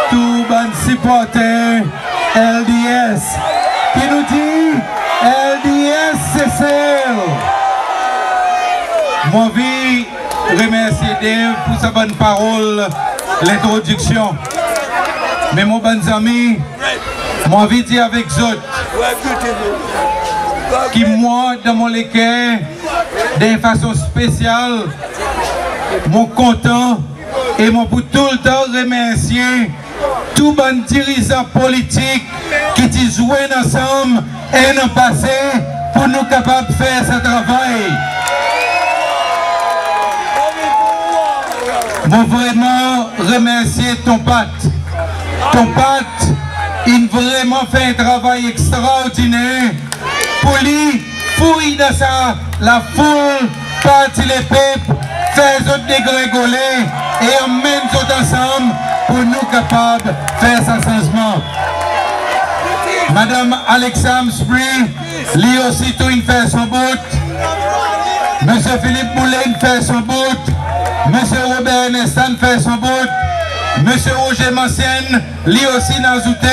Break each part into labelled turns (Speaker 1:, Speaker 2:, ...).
Speaker 1: tout bon supporter LDS qui nous dit LDS c'est celle. Moi vie remercier Dave pour sa bonne parole, l'introduction. Mais mon bon ami, moi vie dire avec autres qui moi dans mon équerre d'une façon spéciale, mon content et mon pour tout le temps remercier tout bon dirigeant politique qui t'y joué ensemble et dans le passé pour nous capables de faire ce travail. Moi vraiment remercier ton pâte. Ton pâte, il vraiment fait un travail extraordinaire pour lui, fouiller dans ça, la foule, partir les peuples, faire les autres dégringoler et emmène tout ensemble pour nous capables de faire ce changement. Madame Alexandre Spring, lui aussi tout il fait son bout. Monsieur Philippe Moulin fait son bout. Monsieur Robert Nestan fait son bout. Monsieur Roger Mancienne, lui aussi n'a ajouté.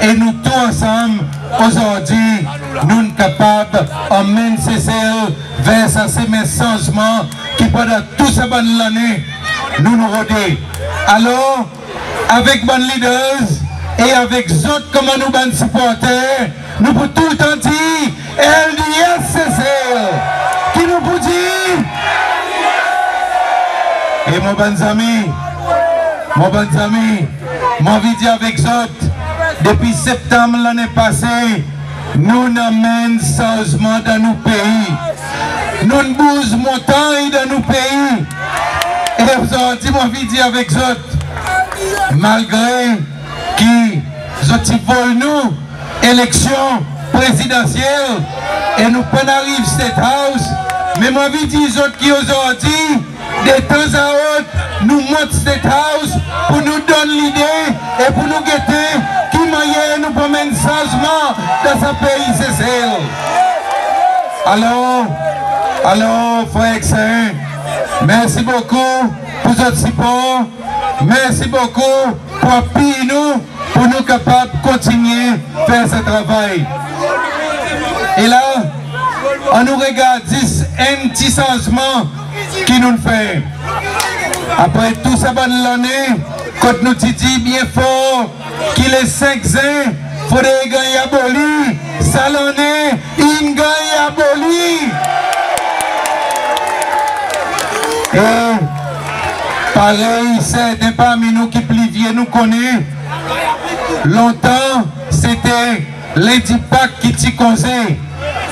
Speaker 1: Et nous tous ensemble, aujourd'hui, nous sommes capables d'emmener CCL vers ces changements qui pendant toute cette bonne année, nous nous rodons. Alors, avec bonnes leaders et avec autres comme nous bonnes supporters, nous pouvons tout le temps dire LDS CCL. Qui nous peut dire? Et mon bon ami, mon vidéo avec autres, depuis septembre l'année passée, nous n'amènons changement dans nos pays. Nous ne bougons montagne dans nos pays. Et aujourd'hui, mon vidéo avec autres, malgré qui volent nous, élection présidentielle, et nous pas arriver State House, mais mon vidéo autres qui aujourd'hui, de temps à autre, nous montent State House pour nous donner l'idée et pour nous guetter qui manière nous promène changement dans ce pays, c'est celle. Alors, frère Exin, merci beaucoup pour votre support, merci beaucoup pour appuyer nous, pour nous capables de continuer à faire ce travail. Et là, on nous regarde un petit changement qui nous fait. Après tout ça, bonne année, quand nous dit bien fort qu'il est 5 ans, il faudrait gagner aboli. Ça l'année, il gagne aboli. Et pareil, certains parmi nous qui plus vieux nous connaissent. Longtemps, c'était lundi Pâques qui t'y causait.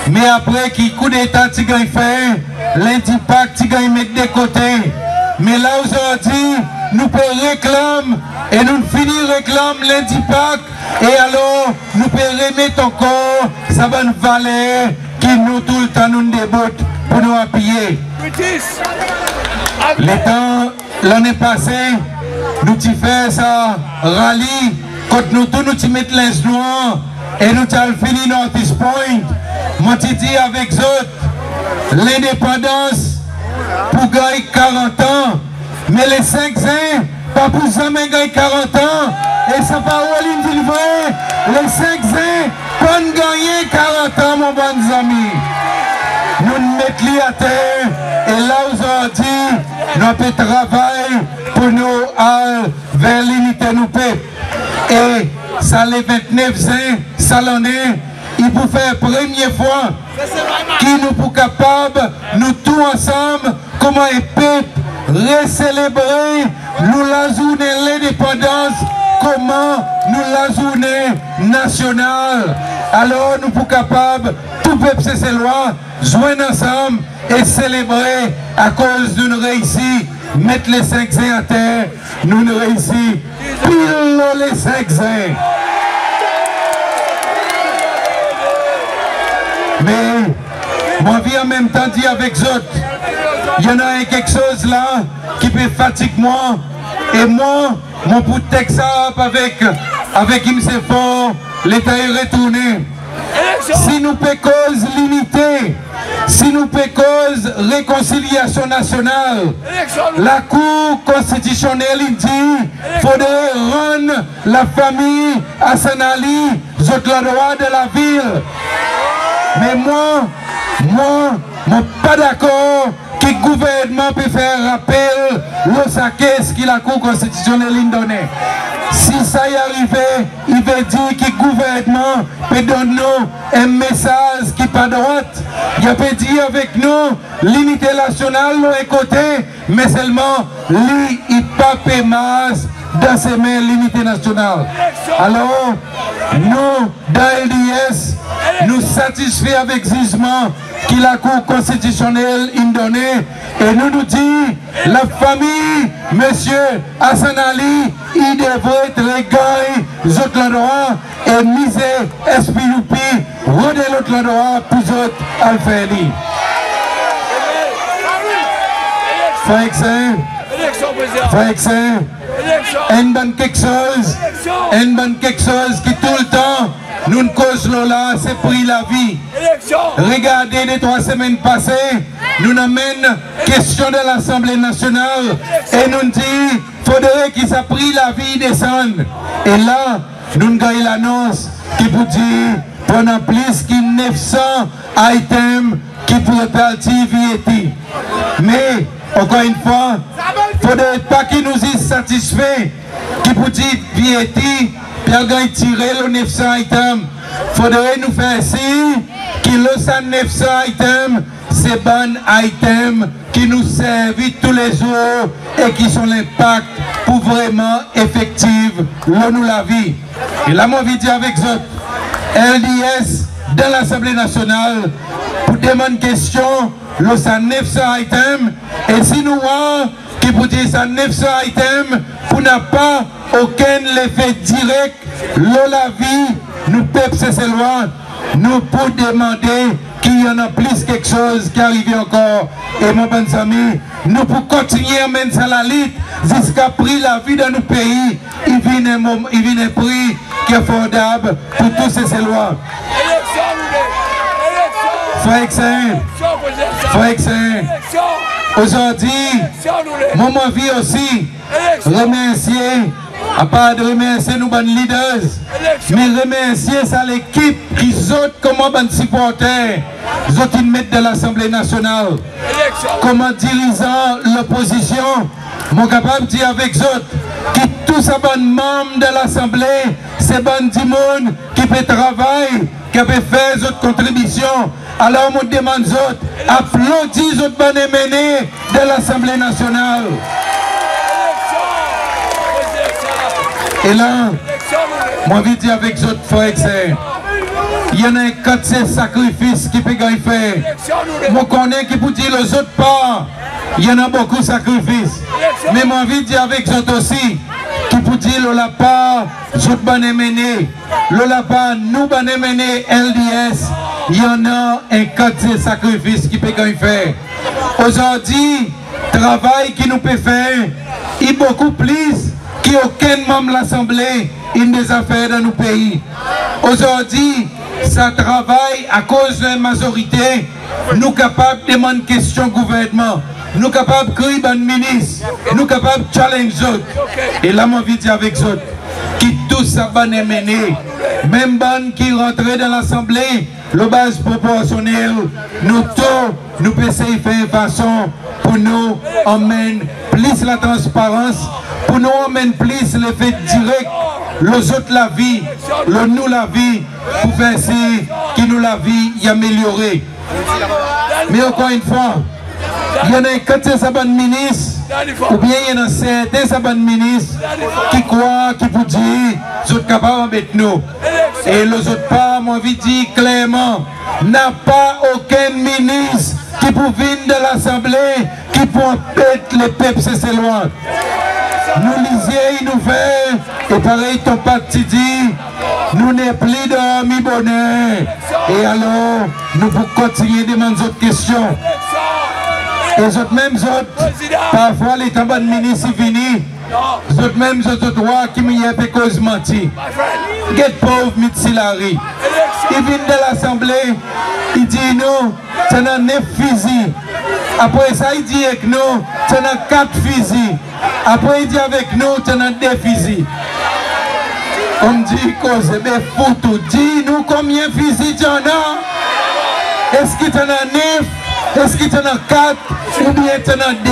Speaker 1: Mais après, qui coup d'état t'y gagne fait, lundi Pâques t'y gagne mettre de côté. Mais là aujourd'hui, nous pouvons réclamer et nous finissons réclame lundi Pâques. Et alors, nous pouvons remettre encore sa bonne valeur qui nous tout le temps nous déboute pour nous appuyer. L'année passée, nous avons fait ça rallye, quand nous tous nous mettons les noirs et nous avons fini Northeast Point. Moi, je dis avec eux, l'indépendance pour gagner 40 ans, mais les 5 ans, pas pour jamais gagner 40 ans. Et sa parole, il dit vrai, les 5 ans, pour gagner 40 ans, mon bon ami. Nous nous mettons à terre, et là aujourd'hui, notre travail pour nous aller vers l'unité nous paix. Et ça les 29 ans, ça l'en est, il peut faire première fois qui nous pour capable, nous tous ensemble, comment un peuple, recélébrer, nous la journée l'indépendance, comment nous la journée nationale. Alors nous pour capable, tout peuple c'est loi, joindre ensemble et célébrer à cause d'une réussite, mettre les 5 ans à terre, nous nous réussissons, pile les 5 ans. Mais, moi, vie en même temps dit avec autres, il y en a quelque chose là qui peut fatiguer moi. Et moi, mon bout de texte avec IMSE fort, l'État est retourné. Si nous pouvons cause l'unité, si nous pouvons cause réconciliation nationale, la Cour constitutionnelle dit qu'il faudrait rendre demande la famille Hassan Ali, autres le droit de la ville. Mais moi, pas d'accord que le gouvernement peut faire rappel le saquet qu'il a Cour constitutionnelle indonésien. Si ça y arrive, il veut dire que le gouvernement peut donner un message qui n'est pas droite. Il peut dire avec nous, l'unité nationale est côté, mais seulement lui, il pas payer masse dans ses mains l'unité nationale. Alors, nous, dans LDS, nous satisfaits avec jugement que la Cour constitutionnelle indonésien et nous dit la famille, monsieur Hassan Ali, il devrait être régalé l'autre droit et miser SPUP, redé l'autre droit pour l'autre Alfeli. Frère Exin, une bonne quelque chose qui tout le temps nous cause là, c'est pris la vie. Regardez les 3 semaines passées, nous amène question de l'Assemblée nationale et nous dit faudrait qu'il s'est pris la vie descendre. Et là, nous gagnons l'annonce qui vous dit pendant plus que 900 items qui pourraient partir VAT. Mais encore une fois, il ne faudrait pas qu'il nous y satisfait qui vous dit VAT. Puis on a tiré le 900 items. Il faudrait nous faire si que le 900 items, c'est bon items qui nous servent tous les jours et qui sont l'impact pour vraiment effective nous la vie. Et là, moi, je dis avec vous, LDS dans l'Assemblée nationale pour demander une question, le 900 items, et si nous voyons qui vous dit ça 900 items, pour n'a pas aucun effet direct, la vie, nous peuples c'est loin, nous pour demander qu'il y en a plus quelque chose qui arrive encore. Et mon bon ami, nous pour continuer à mener ça la lutte jusqu'à prix la vie dans nos pays, il vient un prix qui est affordable pour tous ces lois. Frère Exin, aujourd'hui, moi vie aussi, remercier, à part de remercier nos bonnes leaders, mais remercier ça l'équipe qui saute comme bonnes supporters, les autres mettent de l'Assemblée nationale, comme dirigeant l'opposition, mon capable de dire avec eux, qui tous ces bons membres de l'Assemblée, ces bons dimons qui peut travailler, qui peut faire d'autres contributions. Alors, on demande autres, applaudis autres bonnes menées de l'Assemblée nationale. Et là, moi, je dis avec autres frères, il y en a 4 sacrifices qui peuvent faire. Moi, je connais qui peut dire les autres pas. Il y en a beaucoup de sacrifices. Mais moi, je dis avec autres aussi, qui peut dire la part, autres bonnes menées. La part, nous bonnes menées LDS. Il y en a un 4 sacrifices qui peut faire. Aujourd'hui, le travail qui nous peut faire est beaucoup plus qu'aucun membre de l'Assemblée in des affaires dans nos pays. Aujourd'hui, ça travaille à cause de la majorité. Nous capables de demander question au gouvernement. Nous capables de créer un ministre. Nous capables de challenger. Et là, mon vie avec eux, qui tous ça va mener. Même ban qui rentrait dans l'Assemblée, le base proportionnel, nous tous, nous pouvons faire une façon pour nous emmener plus la transparence, pour nous emmener plus l'effet direct, les autres la vie, le nous la vie, pour faire si qui nous la vie y améliorer. Mais encore une fois, il y en a 4 ministres, ou bien il y en a certains ministres qui croient, qui vous disent, ils sont capables de mettre nous. Et les autres pas, moi je dis clairement, n'a pas aucun ministre qui peut venir de l'Assemblée, qui peut empêcher les peuples, c'est loin. Nous lisiez, il nous fait, et pareil ton parti dit, nous n'est plus de mi-bonheur. Et alors, nous pouvons continuer de demander d'autres questions. Et les autres mêmes parfois les tambans ministres viennent, les autres mêmes droits qui m'y a fait cause menti. Get pauvre Mitsilari. Il vient de l'Assemblée, il dit nous, tu as 9 fusils. Après ça, il dit avec nous, tu as 4 fusils. Après, il dit avec nous, tu as 2 fusils. Comme dit cause de photo, dis-nous combien de visites il y en a. Est-ce qu'il y en a 9? Est-ce qu'il y en a 4? Ou bien il y en a 2?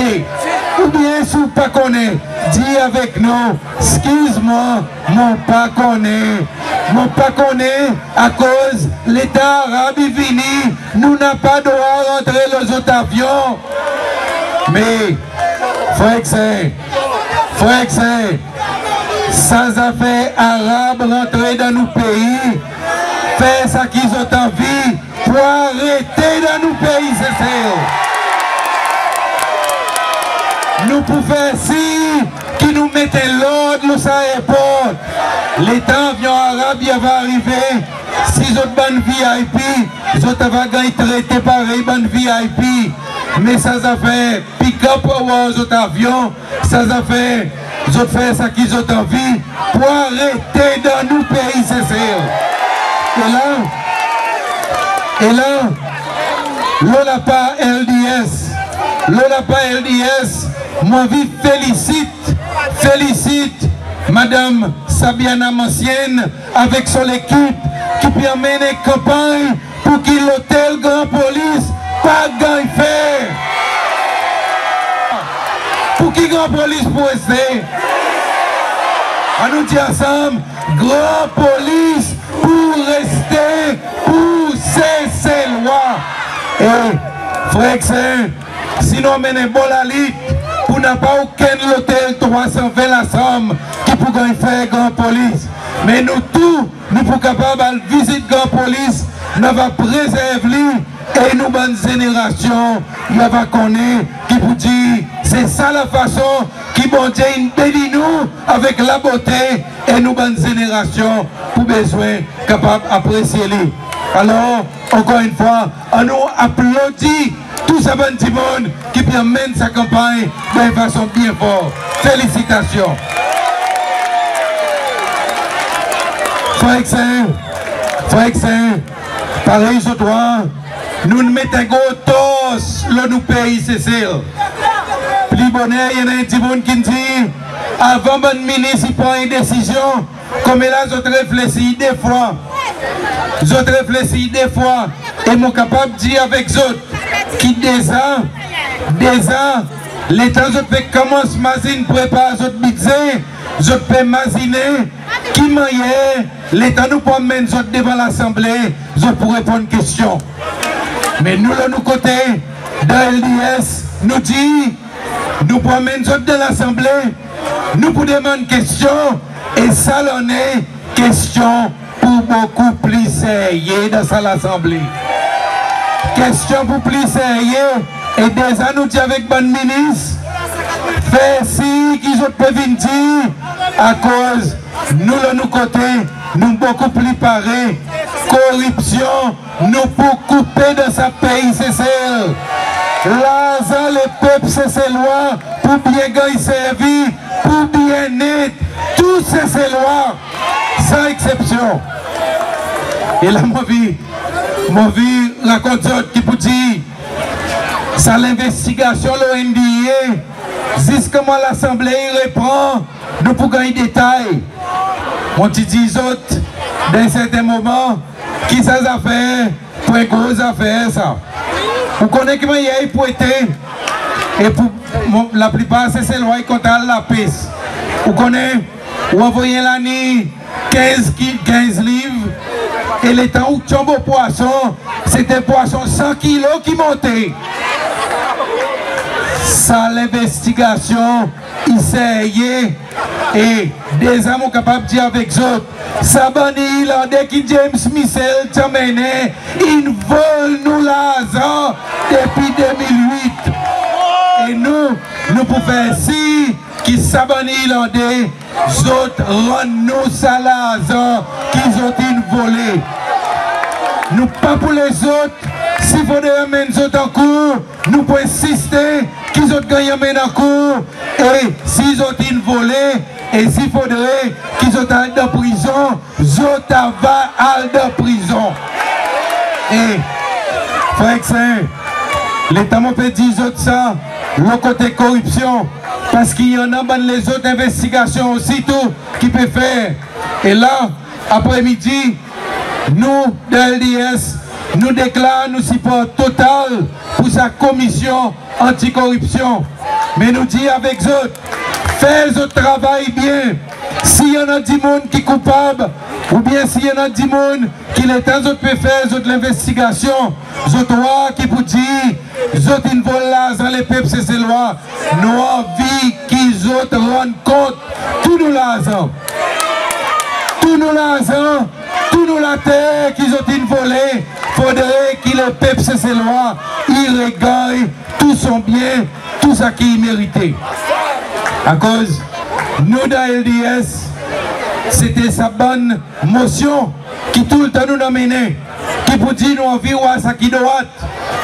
Speaker 1: Ou bien si vous ne connaissez pas, dis avec nous, excuse-moi, mon pas connaît. Mon pas connaît à cause l'État arabe est venu, nous n'avons pas droit à rentrer les autres avions. Mais, frère, sans affaires arabes rentrer dans nos pays, faire ça qu'ils ont envie pour arrêter dans nos pays, c'est ça. Nous pouvons faire si qui nous mettait l'ordre, nous savons pas. L'État avion arabe il va arriver. Si les autres bandes VIP, les autres vont traiter pareil bandes VIP. Mais ça a fait pick-up aux autres avions, ça a fait les autres faire ça qu'ils ont envie pour arrêter dans nos pays, c'est ça. Et là, l'on n'a pas LDS, moi vie félicite Madame Sabiana Mancienne avec son équipe qui permet une campagne pour que l'hôtel Grand Police pas gagne faire. Pour qui Grand Police pour rester? On nous dit ensemble, Grand Police pour rester, pour cesser loi. Et frère, sinon on mène bon la lutte pour n'a pas aucun l'hôtel 320 la somme qui pour faire Grand Police. Mais nous tous, nous sommes capables de visiter Grand Police, nous va préserver et nous, bonne génération, nous va connaître qui pour dire, c'est ça la façon qui bon Dieu bénit nous avec la beauté et nous, bonne génération, pour besoin capable d'apprécier lui. Alors, encore une fois, on nous applaudit tout ce bon petit monde qui mène sa campagne de façon bien forte. Félicitations. Frère Saint, pareil sur toi, nous nous mettons gros tous le nous pays, c'est ça. Plus bonheur, il y en a un petit monde qui dit, avant bon ministre, il prend une décision, comme là, je réfléchis des fois. Et mon capable de dire avec eux qui déjà, l'État fait commence mazine prépare autres budget, je peux maziner qui manière l'État nous promène devant l'Assemblée, je pourrais répondre une question. Mais nous, de nos côtés, dans LDS, nous dit, nous promène de l'Assemblée, nous pour demander une question, et ça l'en est question pour beaucoup plus sérieux dans l'Assemblée. Question pour plus sérieux, et déjà nous dit avec bon ministre, faire si qu'ils ont pu venir dire, à cause, nous, de nos côtés, nous beaucoup plus parés, corruption, nous pour couper dans sa pays, c'est celle. L'argent, le peuple, c'est ses lois, pour bien gagner servir, pour bien être, tout c'est ses lois, sans exception. Et là, mon vie raconte qui peut dire, ça l'investigation, l'ONDA, jusqu'à moi l'Assemblée reprend, nous pour gagner des détails. Mon petit dit autres, dans certains moments, qui ça a fait pour une grosse affaire ça. Vous connaissez comment il y a pour être, et pour la plupart c'est ces lois qui comptent la piste. Vous connaissez, vous envoyez l'année 15 livres, et les temps où tombe au poisson, c'était poisson 100 kilos qui montait. Ça l'investigation, il s'est et des hommes capables de dire avec eux, Sabani, Irlandais qui James Michel t'amenait, ils volent nous l'argent depuis 2008. Et nous pouvons faire si qui Sabani Irlandais, autres rendent nous ça l'argent qu'ils ont volé. Nous pas pour les autres, s'il faut amener les autres en cours, nous pouvons insister qu'ils ont gagné en cours, et s'ils ont volé, et s'il faudrait qu'ils ont allé dans prison, ils ont allé dans prison. Et, frère Saint, l'État m'a fait dire ça, le côté corruption, Parce qu'il y en a dans les autres investigations aussi tout qui peut faire. Et là, après-midi, nous, de LDS, nous déclarons nous support total pour sa commission anticorruption. Mais nous disons avec eux, faites votre travail bien. S'il y en a 10 personnes qui sont coupables, ou bien s'il y en a 10 personnes qui les temps de faire l'investigation, vous droit qui vous dit, vous êtes une volage dans les peuples, c'est ces lois. Nous avons envie qu'ils autres rendent compte, tous nous l'argent. Tous nous l'argent, tous nous la terre qu'ils ont une volée. Il faudrait que le peuple, c'est ces lois, il regagne tout son bien, tout ce qu'il méritait. À cause, nous dans LDS, c'était sa bonne motion qui tout le temps nous a mené, qui vous dit nous envie ça qui doit,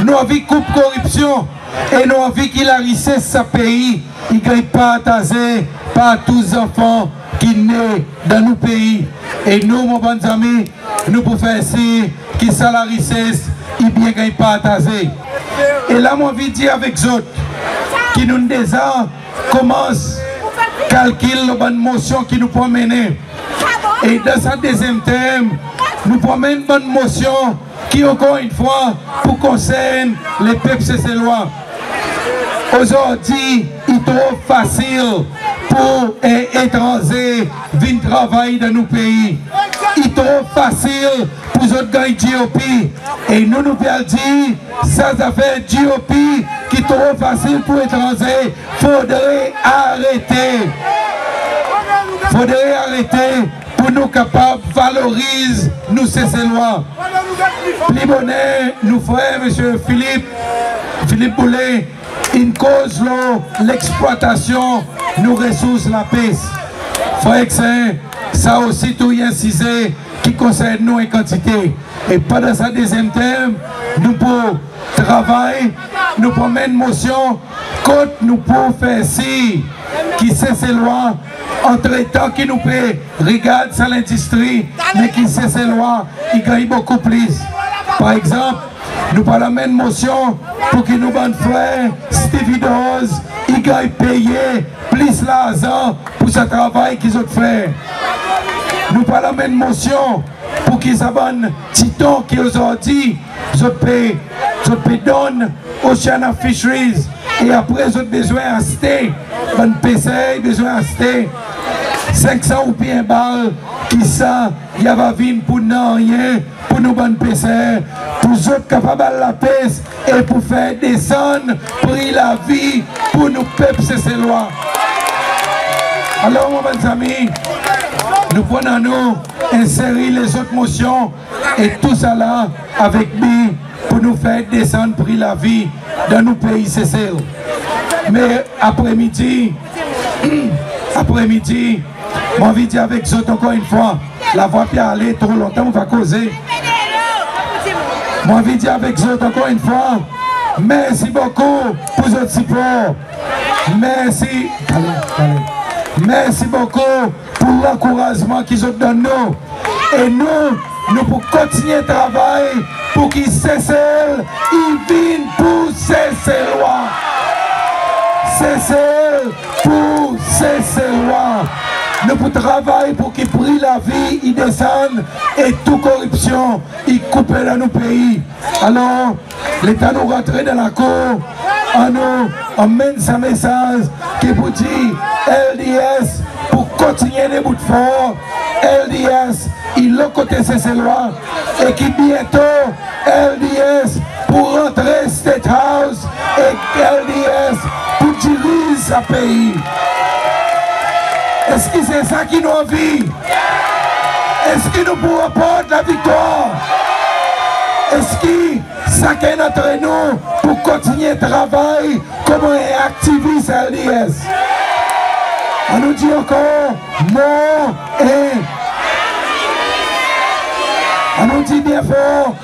Speaker 1: nous envie coupe corruption et nous envie qu'il a richesse sa pays, il ne gagne pas attaser par tous les enfants qui naissent dans nos pays. Et nous, mon bon ami, nous pouvons faire ainsi, qui ça la richesse, il bien gagne pas attaser. Et là, mon envie de dire avec eux, qui nous déjà commence calculer la bonne motion qui nous peut mener. Et dans ce deuxième thème, nous prenons une bonne motion qui, encore une fois, pour concerner les peuples et ses lois. Aujourd'hui, il est trop facile pour les étrangers venir travailler dans nos pays. Il est trop facile pour les autres gars GOP. Et nous pouvons dire, ça fait GOP qui est trop facile pour les étrangers. Il faudrait arrêter. Il faudrait arrêter pour nous capables de valoriser nous ces lois. Plus bonnet, nous frères, M. Philippe Boulet, une cause l'exploitation, nous ressources la paix. Frère ça aussi tout y incisé qui concerne nous en quantité. Et pendant ce deuxième thème, nous pour travailler, nous prenons une motion, quand nous pouvons faire ci, qui sait ces lois, entre-temps qui nous peut regarder sur l'industrie, mais qui sait ces lois, il gagne beaucoup plus. Par exemple, nous parlons de motion pour que nos bons frères, Stevie Dawes, ils gagnent payer plus l'argent pour ce travail qu'ils ont fait. Nous parlons de motion pour qu'ils abonnent Titon qui aujourd'hui, ils peuvent donner Oceana Fisheries. Et après, ils ont besoin d'acheter, bon PC, besoin d'acheter 500 ou bien balles qui ça, il y a venir pour nous rien, pour nous bonnes PC, pour nous autres capables de la paix et pour faire descendre, prix la vie, pour nous peuples, c'est ces lois. Alors, mon bons amis, nous prenons nous insérer les autres motions et tout ça là avec nous pour nous faire descendre prix la vie dans nos pays, c'est ça. Mais après-midi, moi je dis avec vous encore une fois, la voix peut aller trop longtemps, on va causer. Moi je dis avec vous encore une fois, merci beaucoup pour votre support. Merci. Merci beaucoup pour l'encouragement qu'ils ont donné nous. Et nous pouvons continuer à travailler pour qu'ils cessent, ils viennent pour cesser lois. Cesser pour cesser lois. Nous pouvons travailler pour qu'ils prient la vie, ils descendent et toute corruption, ils coupent dans nos pays. Alors, l'État nous rentre dans la cour, on emmène ce message qui vous dit LDS pour continuer les bouts de fort. LDS, il a côté ces lois et qui bientôt LDS pour rentrer State House et LDS pour diriger ce pays. Est-ce que c'est ça qui nous envie? Est-ce que nous pouvons porter la victoire? Est-ce que chacun d'entre nous pour continuer le travail comme un activiste LDS? On nous dit encore non et on nous dit bien fort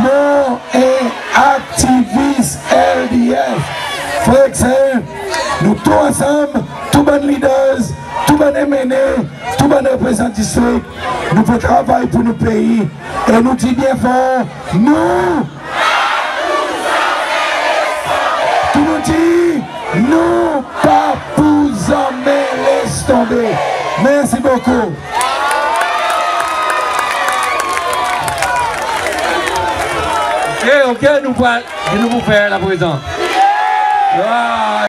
Speaker 1: non et activiste LDS. Frère, nous tous ensemble, tous les leaders, tous les MNE, tous les représentants district, nous faisons travail pour nos pays et nous dit bien fort nous. Tout nous dit nous pas vous laisse tomber. Merci beaucoup.
Speaker 2: Ok, nous pouvons faire la présence.